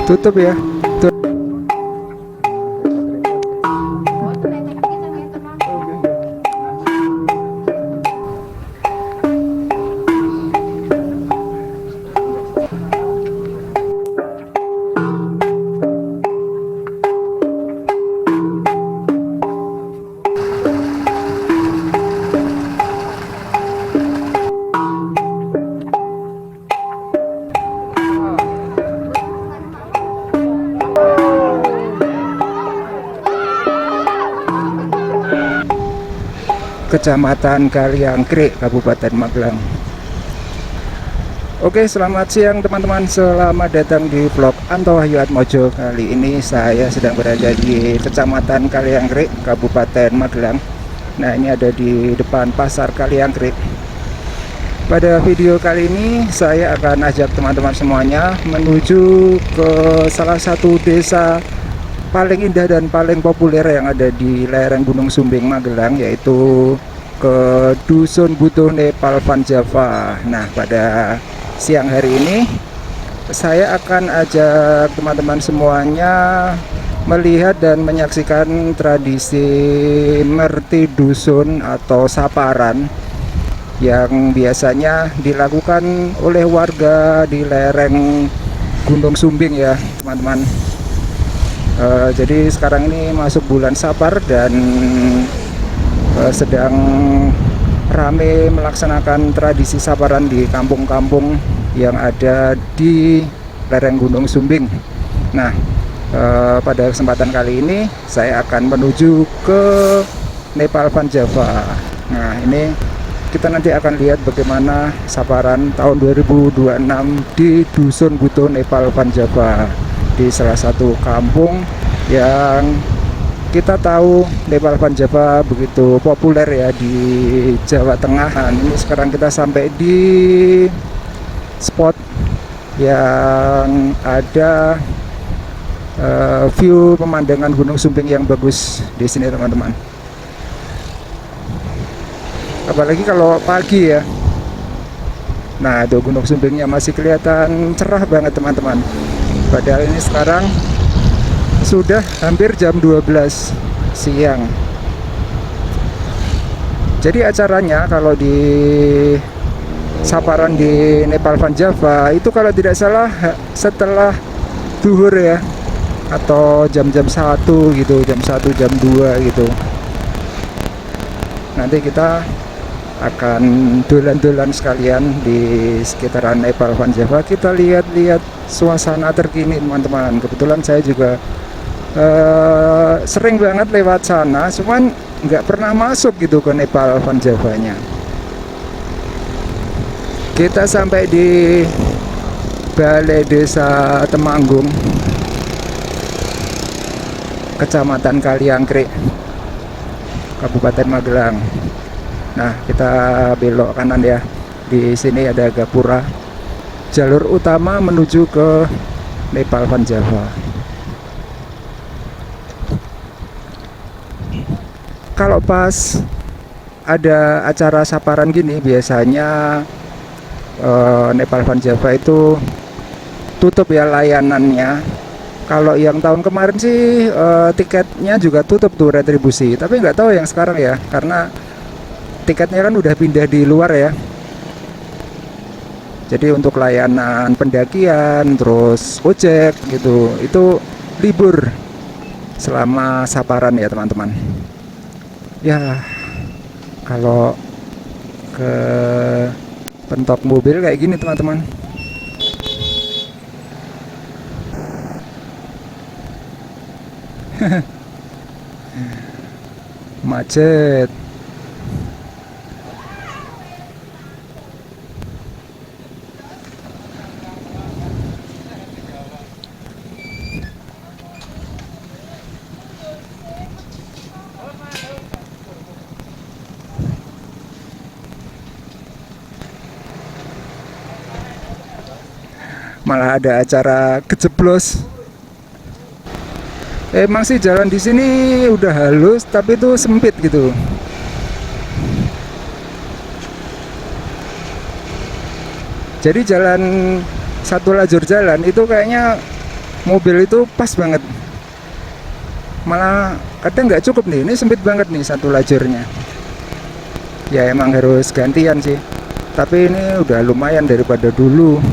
Tutup ya. Kecamatan Kaliangkrik, Kabupaten Magelang. Oke, selamat siang teman-teman. Selamat datang di vlog Anto Wahyu Atmojo. Kali ini saya sedang berada di Kecamatan Kaliangkrik, Kabupaten Magelang. Nah, ini ada di depan Pasar Kaliangkrik. Pada video kali ini saya akan ajak teman-teman semuanya menuju ke salah satu desa paling indah dan paling populer yang ada di lereng Gunung Sumbing Magelang, yaitu ke Dusun Butuh Nepal Van Java. Nah, pada siang hari ini saya akan ajak teman-teman semuanya melihat dan menyaksikan tradisi merti dusun atau saparan yang biasanya dilakukan oleh warga di lereng Gunung Sumbing ya teman-teman. Jadi sekarang ini masuk bulan Sapar dan sedang rame melaksanakan tradisi saparan di kampung-kampung yang ada di lereng Gunung Sumbing. Nah, pada kesempatan kali ini saya akan menuju ke Nepal Van Java. Nah, ini kita nanti akan lihat bagaimana saparan tahun 2026 di Dusun Butuh Nepal Van Java, di salah satu kampung yang kita tahu Nepal Van Java begitu populer ya di Jawa Tengah. Nah, ini sekarang kita sampai di spot yang ada view pemandangan Gunung Sumbing yang bagus di sini teman-teman. Apalagi kalau pagi ya. Nah, itu Gunung Sumbingnya masih kelihatan cerah banget teman-teman. Padahal ini sekarang sudah hampir jam 12 siang. Jadi acaranya kalau di saparan di Nepal Van Java itu kalau tidak salah setelah duhur ya, atau jam-jam 1 gitu, jam 1 jam 2 gitu. Nanti kita akan dolan-dolan sekalian di sekitaran Nepal Van Java. Kita lihat-lihat suasana terkini teman-teman. Kebetulan saya juga sering banget lewat sana, cuman nggak pernah masuk gitu ke Nepal Van Java-nya. Kita sampai di Balai Desa Temanggung, Kecamatan Kaliangkrik, Kabupaten Magelang. Nah, kita belok kanan ya. Di sini ada gapura. Jalur utama menuju ke Nepal Van Java. Kalau pas ada acara saparan gini, biasanya Nepal Van Java itu tutup ya layanannya. Kalau yang tahun kemarin sih tiketnya juga tutup tuh retribusi. Tapi nggak tahu yang sekarang ya, karena tiketnya kan udah pindah di luar ya. Jadi untuk layanan pendakian terus ojek gitu itu libur selama saparan ya teman-teman. Ya, kalau ke pentok mobil kayak gini teman-teman. Macet. Malah ada acara kejeblos. Emang sih jalan di sini udah halus, tapi itu sempit gitu. Jadi jalan satu lajur jalan itu kayaknya mobil itu pas banget, malah kadang nggak cukup nih, ini sempit banget nih satu lajurnya. Ya emang harus gantian sih, tapi ini udah lumayan daripada dulu.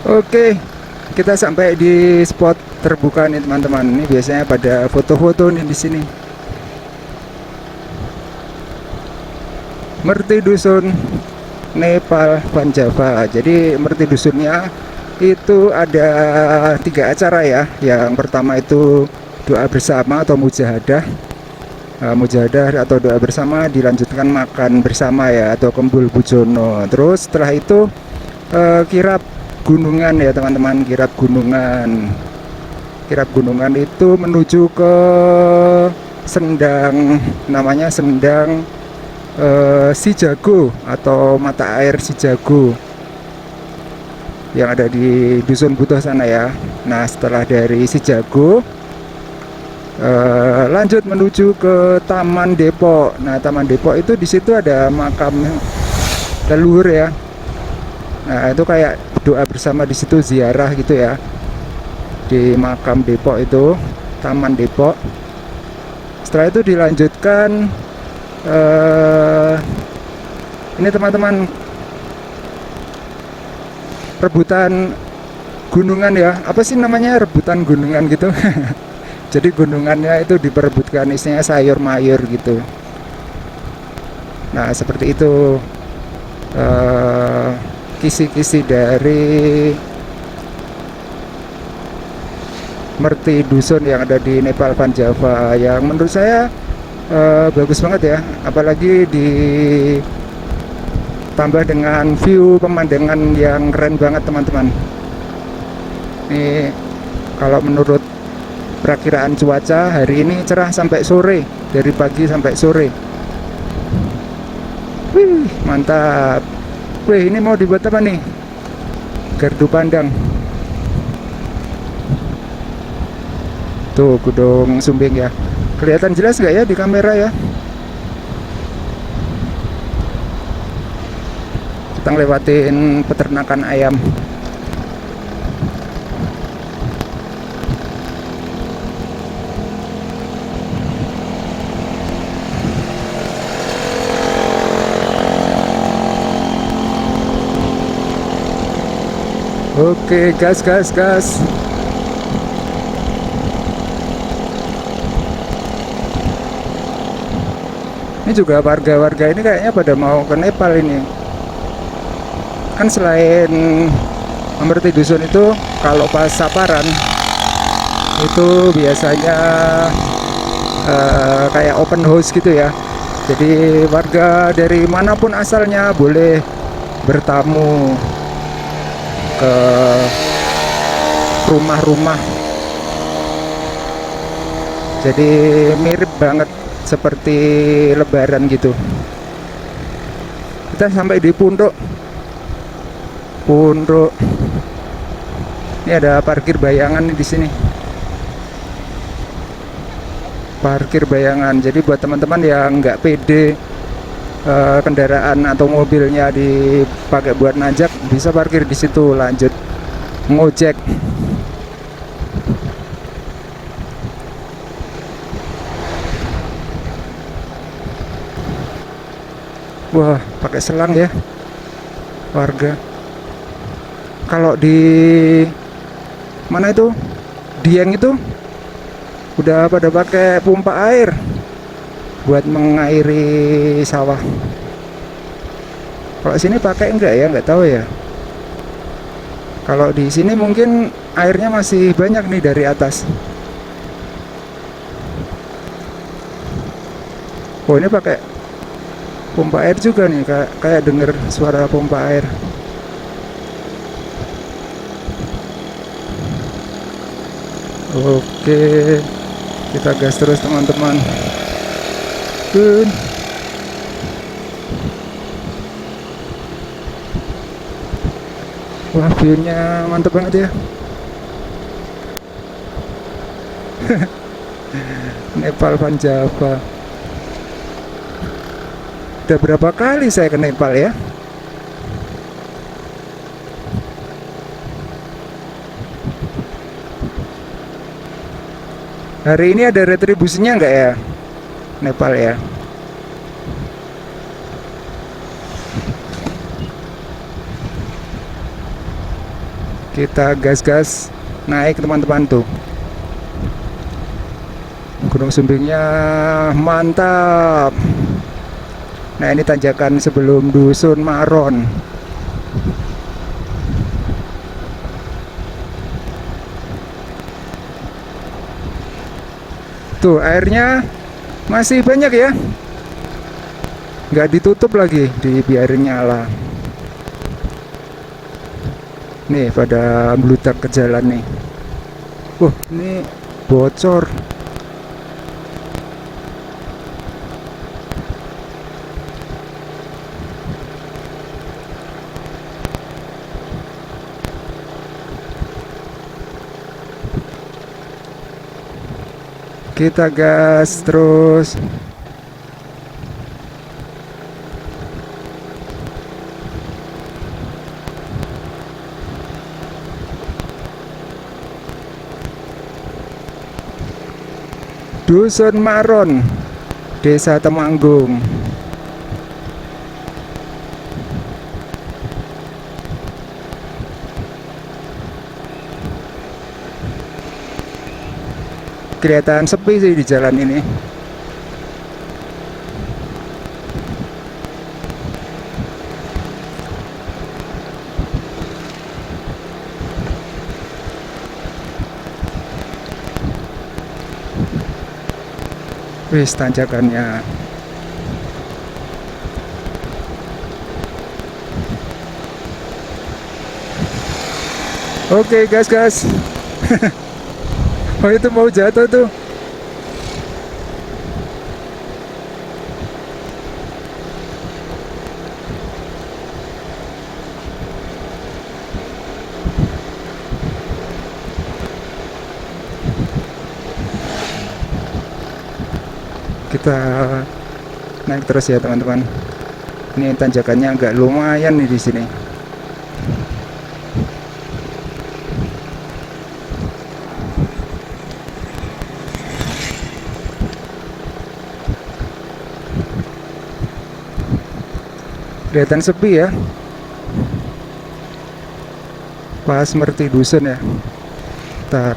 Oke, kita sampai di spot terbuka nih teman-teman. Ini biasanya pada foto-foto nih di sini. Merti Dusun Nepal Van Java. Jadi Merti Dusunnya itu ada 3 acara ya. Yang pertama itu doa bersama atau mujahadah. Mujahadah atau doa bersama, dilanjutkan makan bersama ya, atau kembul bujono. Terus setelah itu kirap gunungan ya teman-teman. Kirap gunungan itu menuju ke Sendang, namanya Sendang Sijago atau mata air Sijago yang ada di Dusun Butuh sana ya. Nah setelah dari Sijago lanjut menuju ke Taman Depok. Nah Taman Depok itu di situ ada makam leluhur ya. Nah itu kayak doa bersama di situ, ziarah gitu ya, di makam Depok itu, Taman Depok. Setelah itu dilanjutkan ini teman-teman, rebutan gunungan ya, apa sih namanya, rebutan gunungan gitu. Jadi gunungannya itu diperebutkan, isinya sayur mayur gitu. Nah seperti itu kisi-kisi dari Merti Dusun yang ada di Nepal Van Java, yang menurut saya bagus banget ya, apalagi ditambah dengan view pemandangan yang keren banget teman-teman. Ini kalau menurut perakiraan cuaca hari ini cerah sampai sore, dari pagi sampai sore. Wih mantap. Wih ini mau dibuat apa nih, gardu pandang. Tuh Gunung Sumbing ya, kelihatan jelas nggak ya di kamera ya? Kita ngelewatin peternakan ayam. Oke, gas. Ini juga warga-warga ini kayaknya pada mau ke Nepal ini. Kan selain Merti Dusun itu, kalau pas Saparan itu biasanya kayak open house gitu ya. Jadi warga dari manapun asalnya boleh bertamu ke rumah-rumah. Jadi mirip banget seperti lebaran gitu. Kita sampai di Punduk. Ini ada parkir bayangan di sini. Parkir bayangan. Jadi buat teman-teman yang nggak pede kendaraan atau mobilnya dipakai buat nanjak, bisa parkir di situ, lanjut ngojek. Wah pakai selang ya warga. Kalau di mana itu, Dieng itu udah pada pakai pompa air buat mengairi sawah. Kalau sini pakai enggak ya, nggak tahu ya. Kalau di sini mungkin airnya masih banyak nih dari atas. Oh ini pakai pompa air juga nih, kayak denger suara pompa air. Oke, kita gas terus teman-teman. Wah view-nya mantap banget ya. Nepal Van Java. Udah berapa kali saya ke Nepal ya? Hari ini ada retribusinya nggak ya, Nepal ya? Kita gas-gas naik teman-teman tuh. Gunung Sumbingnya mantap. Nah ini tanjakan sebelum Dusun Maron. Tuh airnya masih banyak ya, nggak ditutup lagi, dibiarin nyala. Nih pada meludak ke jalan nih. Ini bocor. Kita gas terus. Dusun Maron, Desa Temanggung. Kelihatan sepi sih di jalan ini. Wis tanjakannya. Oke gas. Oh itu mau jatuh tuh. Kita naik terus ya teman-teman. Ini tanjakannya agak lumayan nih di sini. Kelihatan sepi ya. Pas Merti Dusun ya. Ntar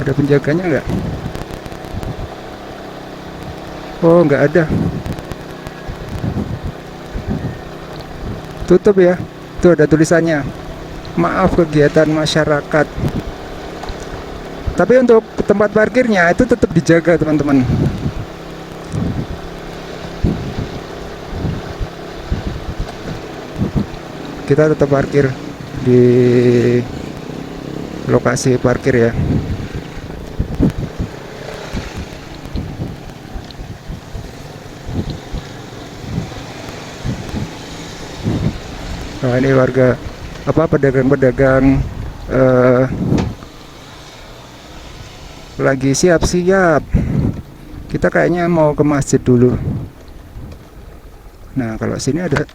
ada penjaganya nggak? Oh nggak ada. Tutup ya. Tuh ada tulisannya. Maaf kegiatan masyarakat. Tapi untuk tempat parkirnya itu tetap dijaga teman-teman. Kita tetap parkir di lokasi parkir ya. Nah ini warga pedagang-pedagang lagi siap-siap. Kita kayaknya mau ke masjid dulu. Nah kalau sini ada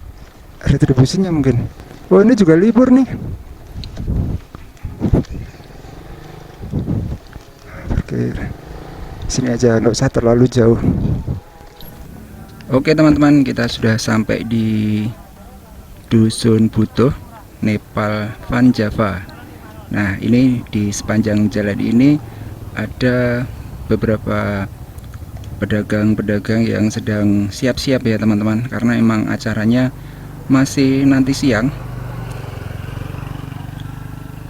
retribusinya mungkin. Oh ini juga libur nih. Oke, sini aja, nggak usah terlalu jauh. Oke teman-teman, kita sudah sampai di Dusun Butuh, Nepal, Van Java. Nah ini di sepanjang jalan ini ada beberapa pedagang-pedagang yang sedang siap-siap ya teman-teman, karena emang acaranya masih nanti siang.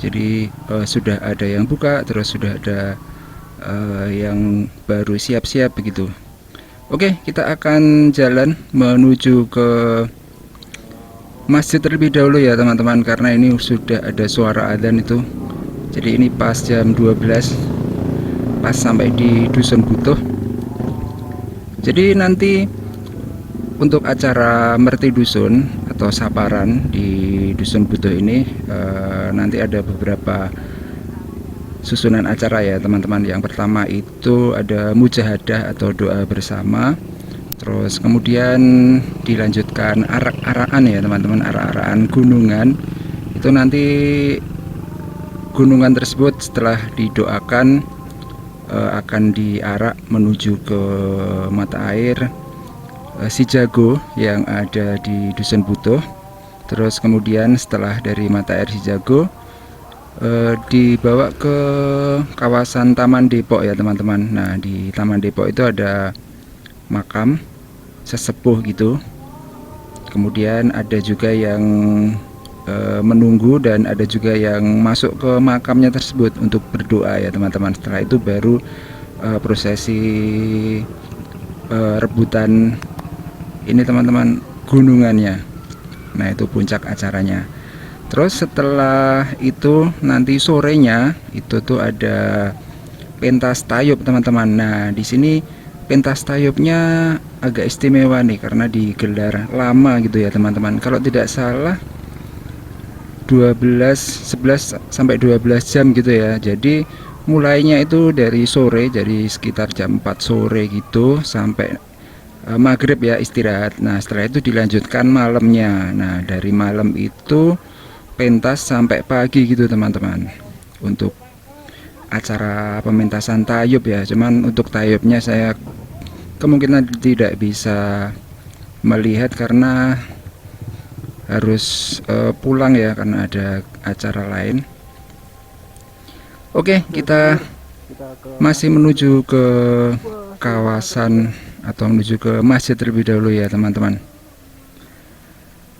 Jadi sudah ada yang buka, terus sudah ada yang baru siap-siap begitu. Oke, kita akan jalan menuju ke masjid terlebih dahulu ya teman-teman, karena ini sudah ada suara adzan itu. Jadi ini pas jam 12, pas sampai di Dusun Butuh. Jadi nanti untuk acara Merti Dusun atau saparan di Dusun Butuh ini nanti ada beberapa susunan acara ya teman-teman. Yang pertama itu ada mujahadah atau doa bersama. Terus kemudian dilanjutkan arak-arakan ya teman-teman, arak-arakan gunungan. Itu nanti gunungan tersebut setelah didoakan akan diarak menuju ke mata air Sijago yang ada di Dusun Butuh. Terus kemudian setelah dari mata air Sijago dibawa ke kawasan Taman Depok ya teman-teman. Nah di Taman Depok itu ada makam sesepuh gitu. Kemudian ada juga yang menunggu dan ada juga yang masuk ke makamnya tersebut untuk berdoa ya teman-teman. Setelah itu baru prosesi rebutan ini teman-teman gunungannya. Nah itu puncak acaranya. Terus setelah itu nanti sorenya itu tuh ada pentas tayub teman-teman. Nah di sini pentas tayubnya agak istimewa nih karena digelar lama gitu ya teman-teman. Kalau tidak salah 11 sampai 12 jam gitu ya. Jadi mulainya itu dari sore, jadi sekitar jam 4 sore gitu sampai maghrib ya istirahat. Nah setelah itu dilanjutkan malamnya. Nah dari malam itu pentas sampai pagi gitu teman-teman untuk acara pementasan tayub ya. Cuman untuk tayubnya saya kemungkinan tidak bisa melihat karena harus pulang ya karena ada acara lain. Oke, kita masih menuju ke kawasan atau menuju ke masjid terlebih dahulu ya teman-teman.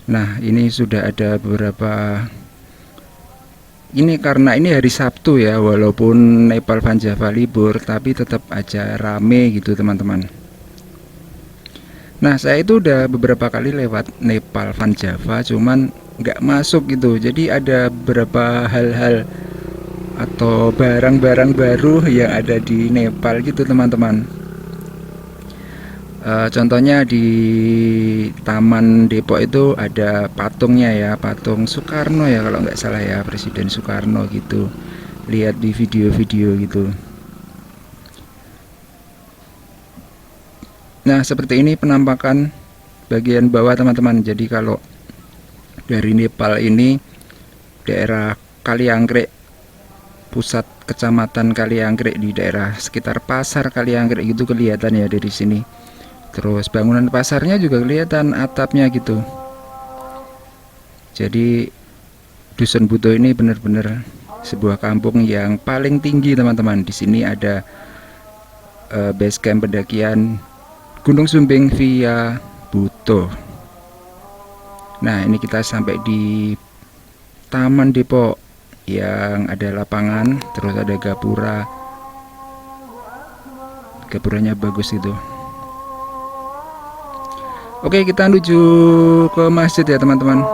Nah ini sudah ada beberapa, ini karena ini hari Sabtu ya, walaupun Nepal Van Java libur tapi tetap aja rame gitu teman-teman. Nah saya itu udah beberapa kali lewat Nepal Van Java cuman nggak masuk gitu. Jadi ada beberapa hal-hal atau barang-barang baru yang ada di Nepal gitu teman-teman. Contohnya di Taman Depok itu ada patungnya ya, patung Soekarno ya kalau nggak salah ya, Presiden Soekarno gitu. Lihat di video-video gitu. Nah seperti ini penampakan bagian bawah teman-teman. Jadi kalau dari Nepal ini daerah Kaliangkrek, pusat kecamatan Kaliangkrek di daerah sekitar pasar Kaliangkrek gitu kelihatan ya dari sini. Terus bangunan pasarnya juga kelihatan atapnya gitu. Jadi Dusun Butuh ini benar-benar sebuah kampung yang paling tinggi teman-teman. Di sini ada base camp pendakian Gunung Sumbing via Butuh. Nah ini kita sampai di Taman Depok yang ada lapangan, terus ada gapura. Gapuranya bagus itu. Oke kita menuju ke masjid ya teman-teman.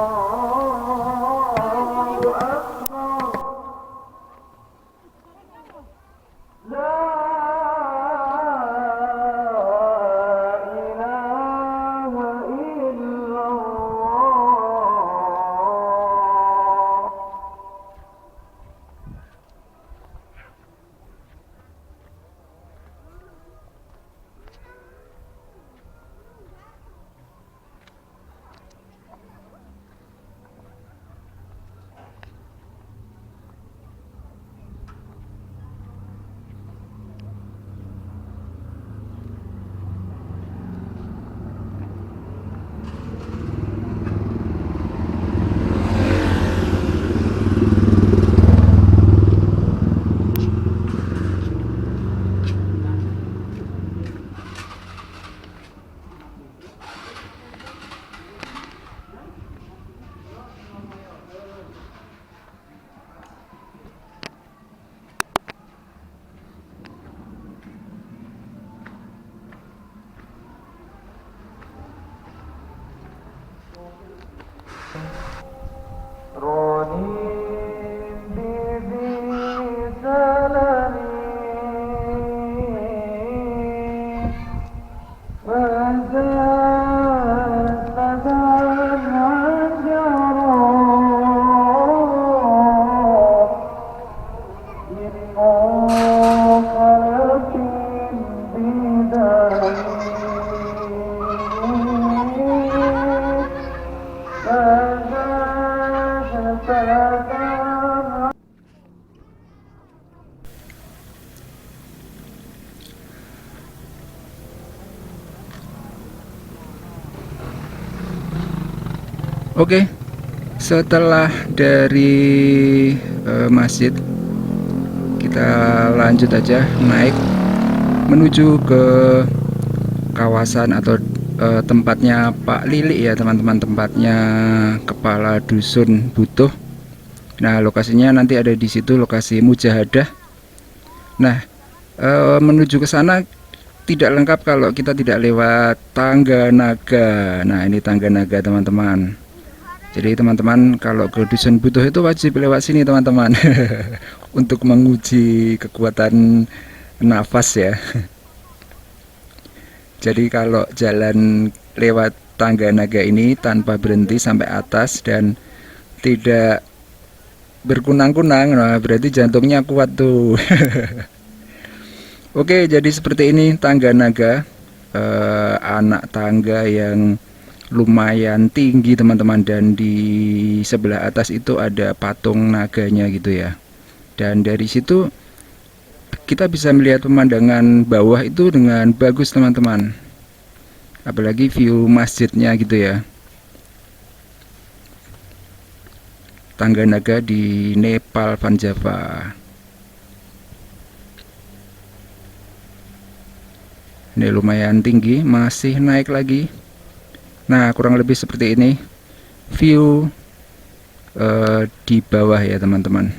Oke, setelah dari masjid, kita lanjut aja naik menuju ke kawasan atau tempatnya Pak Lili ya teman-teman, tempatnya kepala dusun Butuh. Nah, lokasinya nanti ada di situ, lokasi mujahadah. Nah, menuju ke sana tidak lengkap kalau kita tidak lewat Tangga Naga. Nah, ini Tangga Naga teman-teman. Jadi teman-teman kalau ke dusun Butuh itu wajib lewat sini teman-teman. Untuk menguji kekuatan nafas ya. Jadi kalau jalan lewat Tangga Naga ini tanpa berhenti sampai atas dan tidak berkunang-kunang, nah berarti jantungnya kuat tuh. Oke, jadi seperti ini Tangga Naga, anak tangga yang lumayan tinggi teman-teman, dan di sebelah atas itu ada patung naganya gitu ya. Dan dari situ kita bisa melihat pemandangan bawah itu dengan bagus teman-teman, apalagi view masjidnya gitu ya. Tangga Naga di Nepal, Van Java. Ini lumayan tinggi, masih naik lagi. Nah, kurang lebih seperti ini view di bawah ya teman-teman.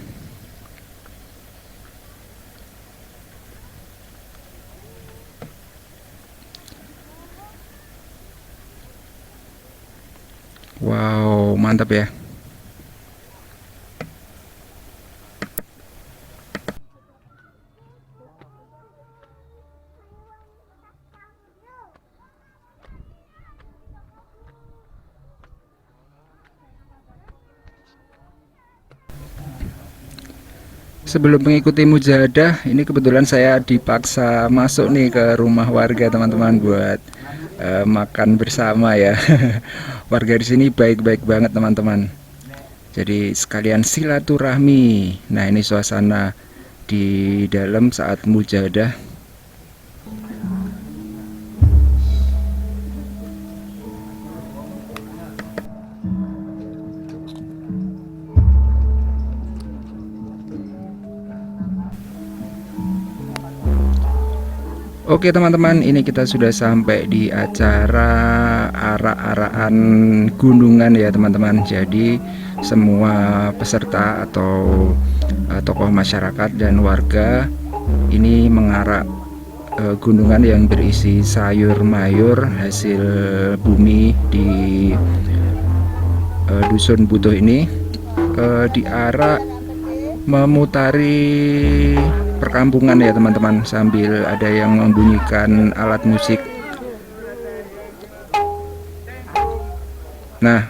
Wow, mantap ya. Sebelum mengikuti mujahadah, ini kebetulan saya dipaksa masuk nih ke rumah warga teman-teman buat makan bersama ya. Warga di sini baik-baik banget teman-teman. Jadi sekalian silaturahmi. Nah, ini suasana di dalam saat mujahadah. Oke teman-teman, ini kita sudah sampai di acara arak-arakan gunungan ya teman-teman. Jadi semua peserta atau tokoh masyarakat dan warga ini mengarak gunungan yang berisi sayur mayur hasil bumi di dusun Butuh ini, diarak memutari perkampungan ya teman-teman, sambil ada yang membunyikan alat musik. Nah,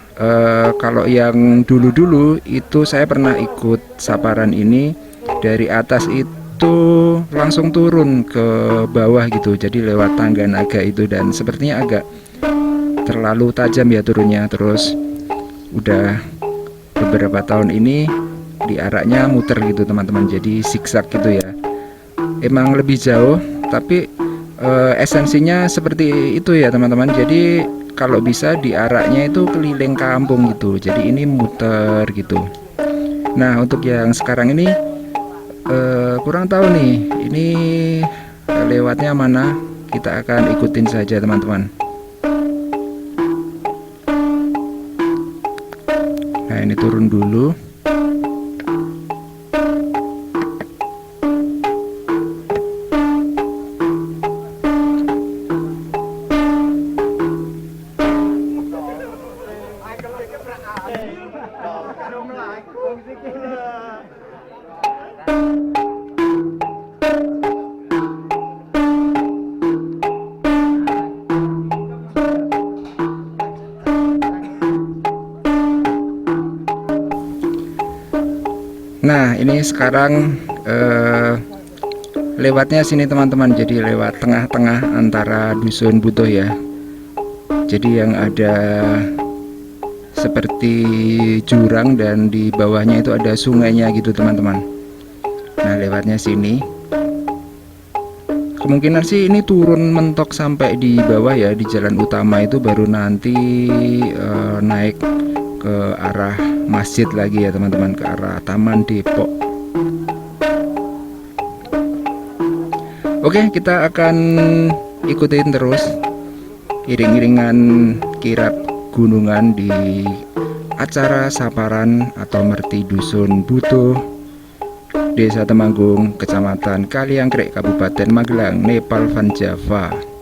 kalau yang dulu-dulu itu saya pernah ikut saparan ini, dari atas itu langsung turun ke bawah gitu, jadi lewat Tangga Naga itu, dan sepertinya agak terlalu tajam ya turunnya. Terus udah beberapa tahun ini diaraknya muter gitu teman-teman, jadi zigzag gitu ya. Emang lebih jauh, tapi esensinya seperti itu ya teman-teman. Jadi kalau bisa diaraknya itu keliling kampung gitu, jadi ini muter gitu. Nah, untuk yang sekarang ini kurang tahu nih ini lewatnya mana, kita akan ikutin saja teman-teman. Nah, ini turun dulu. Nah, ini sekarang lewatnya sini teman-teman, jadi lewat tengah-tengah antara dusun Butuh ya. Jadi yang ada seperti jurang dan di bawahnya itu ada sungainya gitu teman-teman. Nah, lewatnya sini. Kemungkinan sih ini turun mentok sampai di bawah ya, di jalan utama itu, baru nanti naik ke ke arah masjid lagi ya teman-teman, ke arah Taman Depok. Oke, kita akan ikutin terus iring-iringan kirap gunungan di acara Saparan atau Merti Dusun Butuh, Desa Temanggung, Kecamatan Kaliangkrek, Kabupaten Magelang, Nepal Van Java.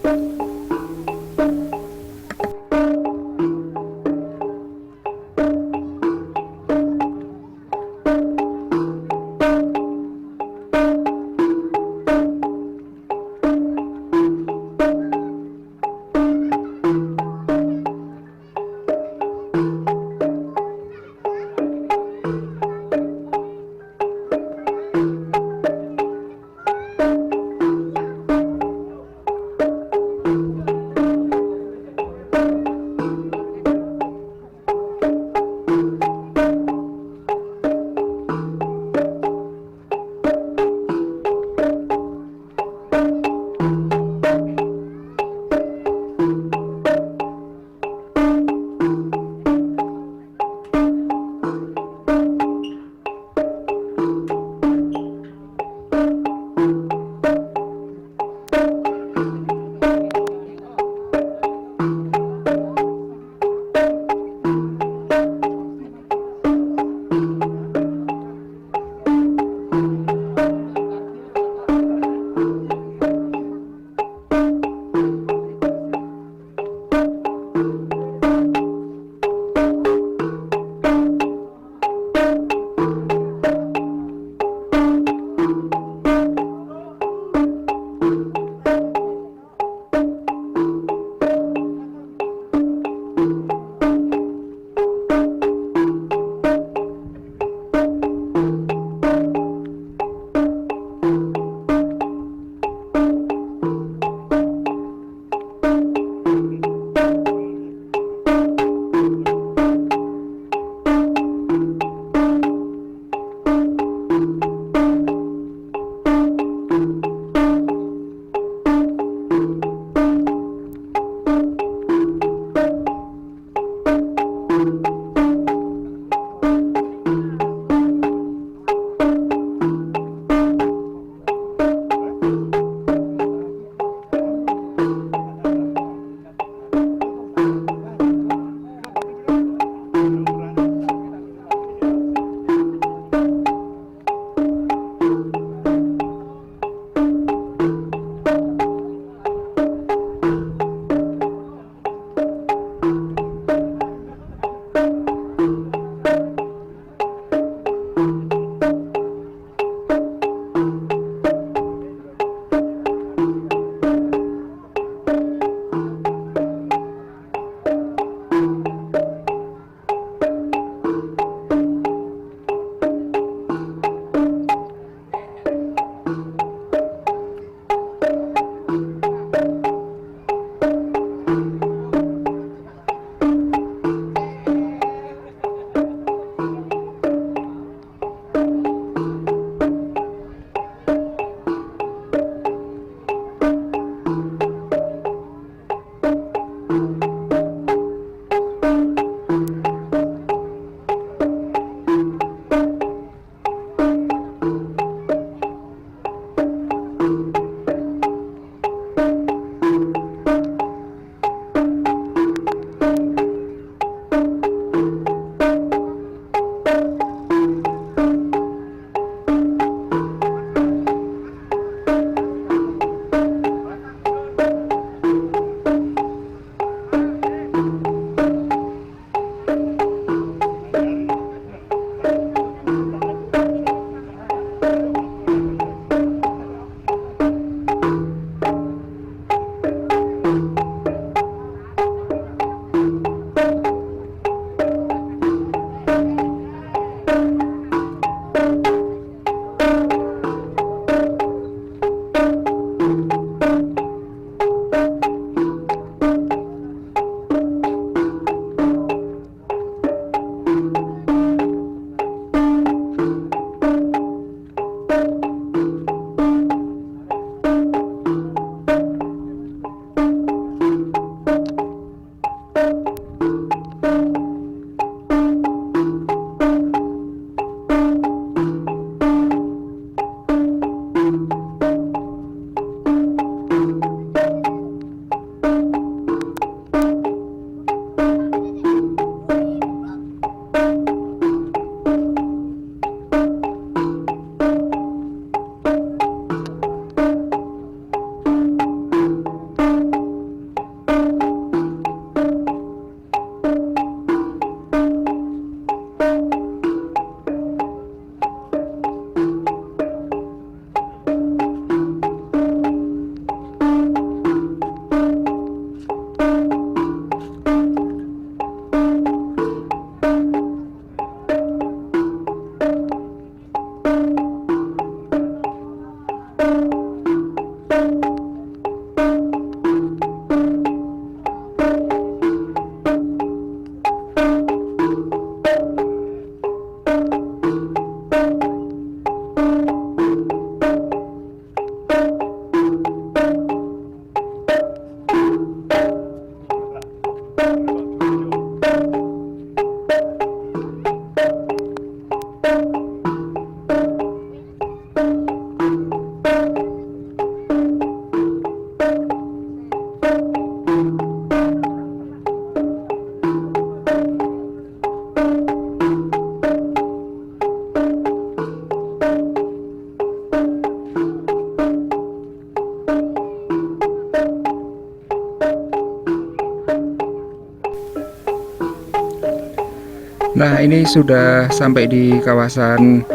Nah, ini sudah sampai di kawasan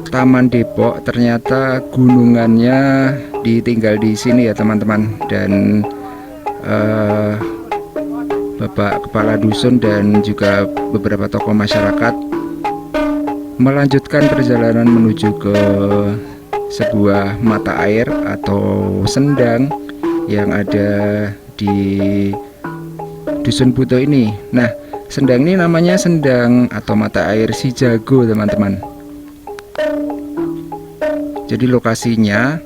Taman Depok. Ternyata gunungannya ditinggal di sini ya teman-teman. Dan Bapak Kepala Dusun dan juga beberapa tokoh masyarakat melanjutkan perjalanan menuju ke sebuah mata air atau sendang yang ada di Dusun Buto ini. Nah, sendang ini namanya sendang atau mata air Si Jago teman-teman. Jadi lokasinya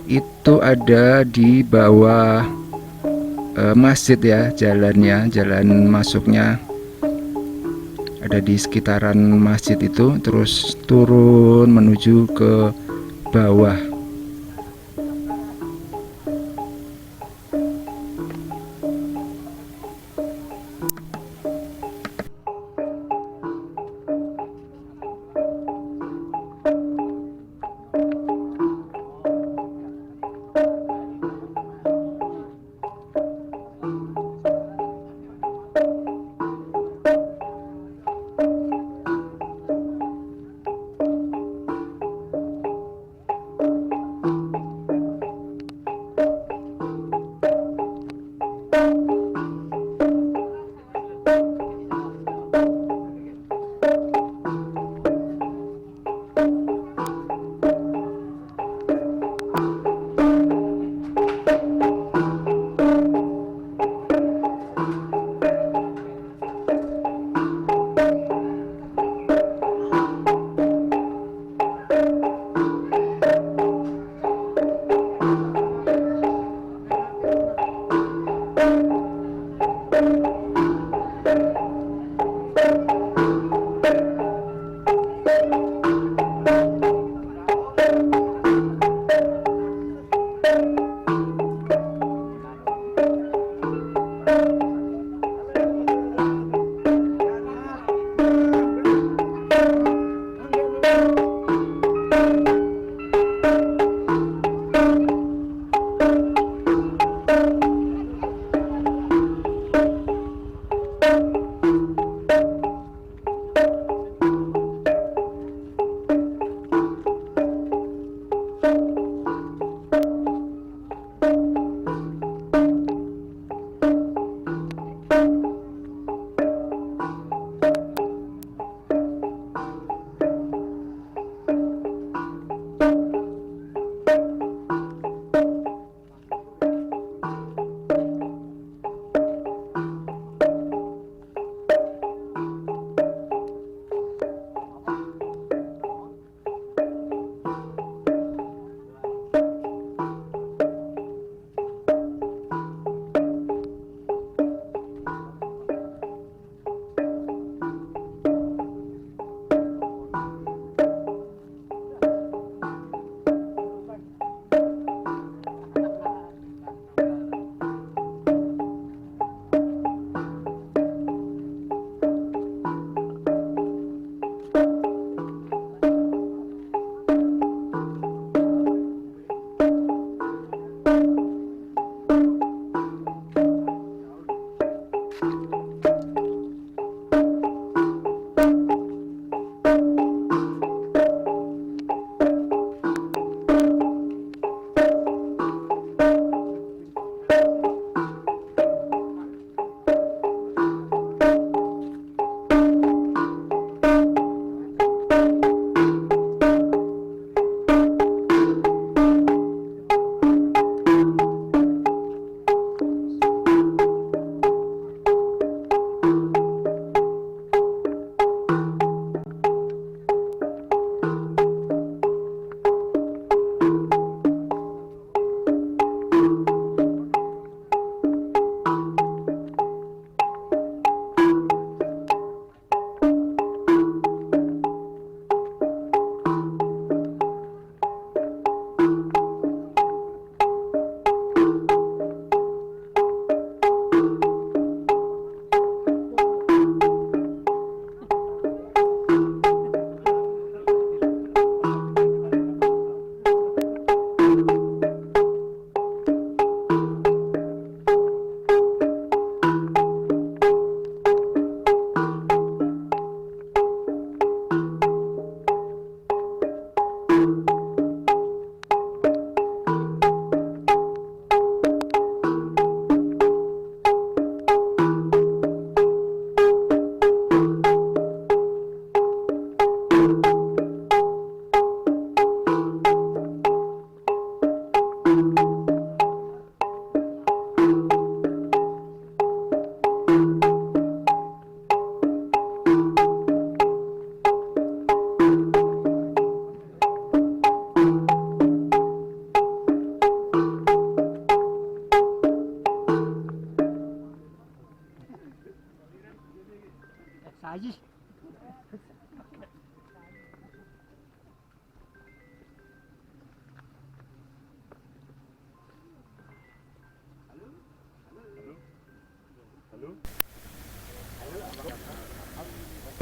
itu ada di bawah masjid ya, jalan masuknya ada di sekitaran masjid itu, terus turun menuju ke bawah.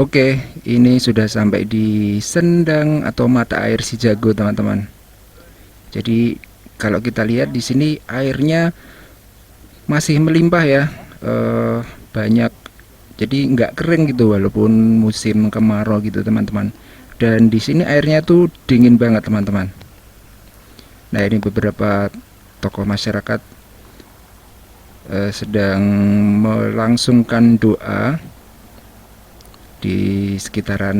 Oke, ini sudah sampai di sendang atau mata air Si Jago, teman-teman. Jadi kalau kita lihat di sini airnya masih melimpah ya, banyak. Jadi nggak kering gitu walaupun musim kemarau gitu, teman-teman. Dan di sini airnya tuh dingin banget, teman-teman. Nah, ini beberapa tokoh masyarakat sedang melangsungkan doa di sekitaran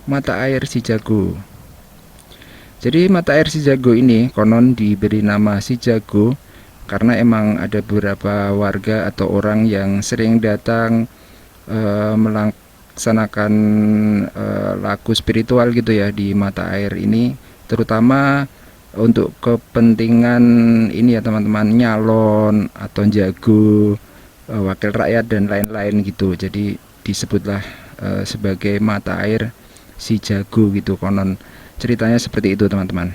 mata air Si Jago. Jadi mata air Si Jago ini konon diberi nama Si Jago karena emang ada beberapa warga atau orang yang sering datang melaksanakan laku spiritual gitu ya di mata air ini, terutama untuk kepentingan ini ya teman-teman, nyalon atau jago, wakil rakyat dan lain-lain gitu. Jadi disebutlah sebagai mata air Si Jago gitu, konon ceritanya seperti itu, teman-teman.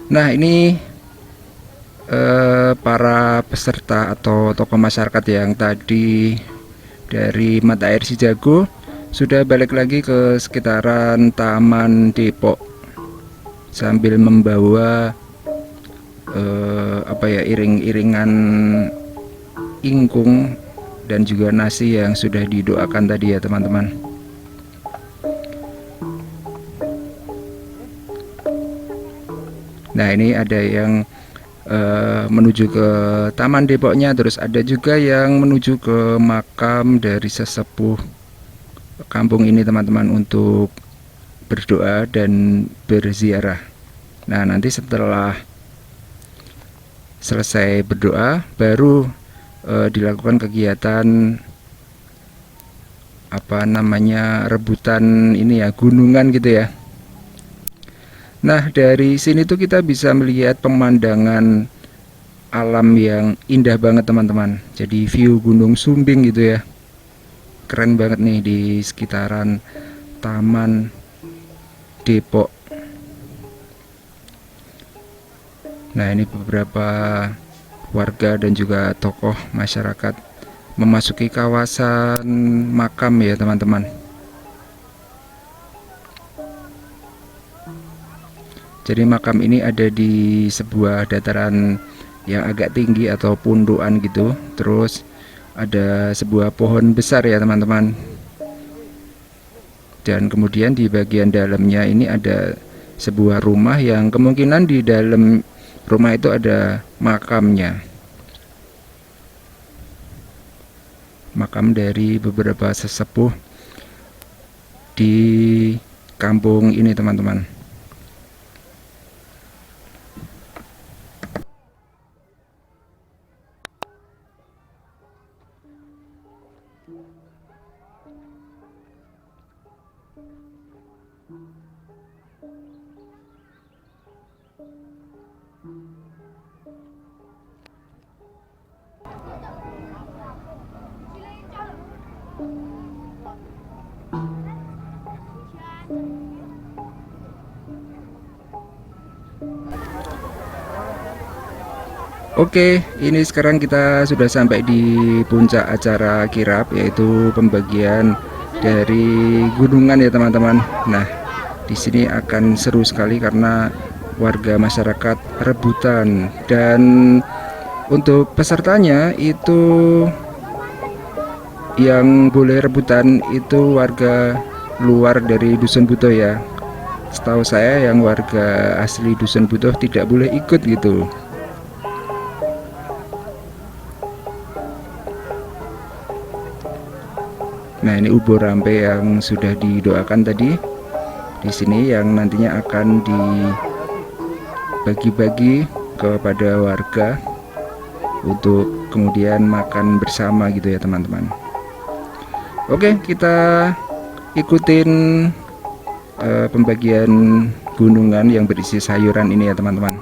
Nah, ini para peserta atau tokoh masyarakat yang tadi dari mata air Si Jago sudah balik lagi ke sekitaran Taman Depok sambil membawa apa ya, iring-iringan ingkung dan juga nasi yang sudah didoakan tadi ya, teman-teman. Nah, ini ada yang menuju ke Taman Depoknya, terus ada juga yang menuju ke makam dari sesepuh kampung ini, teman-teman, untuk berdoa dan berziarah. Nah, nanti setelah selesai berdoa baru dilakukan kegiatan apa namanya, rebutan ini ya, gunungan gitu ya. Nah, dari sini tuh kita bisa melihat pemandangan alam yang indah banget, teman-teman. Jadi view Gunung Sumbing gitu ya. Keren banget nih di sekitaran Taman Depok. Nah, ini beberapa warga dan juga tokoh masyarakat memasuki kawasan makam ya, teman-teman. Jadi makam ini ada di sebuah dataran yang agak tinggi atau pundukan gitu. Terus ada sebuah pohon besar ya, teman-teman. Dan kemudian di bagian dalamnya ini ada sebuah rumah yang kemungkinan di dalam rumah itu ada makamnya. Makam dari beberapa sesepuh di kampung ini, teman-teman. Oke, ini sekarang kita sudah sampai di puncak acara kirap, yaitu pembagian dari gunungan ya, teman-teman. Nah, Di sini akan seru sekali karena warga masyarakat rebutan, dan untuk pesertanya itu yang boleh rebutan itu warga luar dari Dusun Butuh ya. Setahu saya yang warga asli Dusun Butuh tidak boleh ikut gitu. Nah, ini ubur rampe yang sudah didoakan tadi. Di sini yang nantinya akan dibagi-bagi kepada warga untuk kemudian makan bersama gitu ya teman-teman. Oke, kita ikutin pembagian gunungan yang berisi sayuran ini ya teman-teman.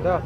Tuh.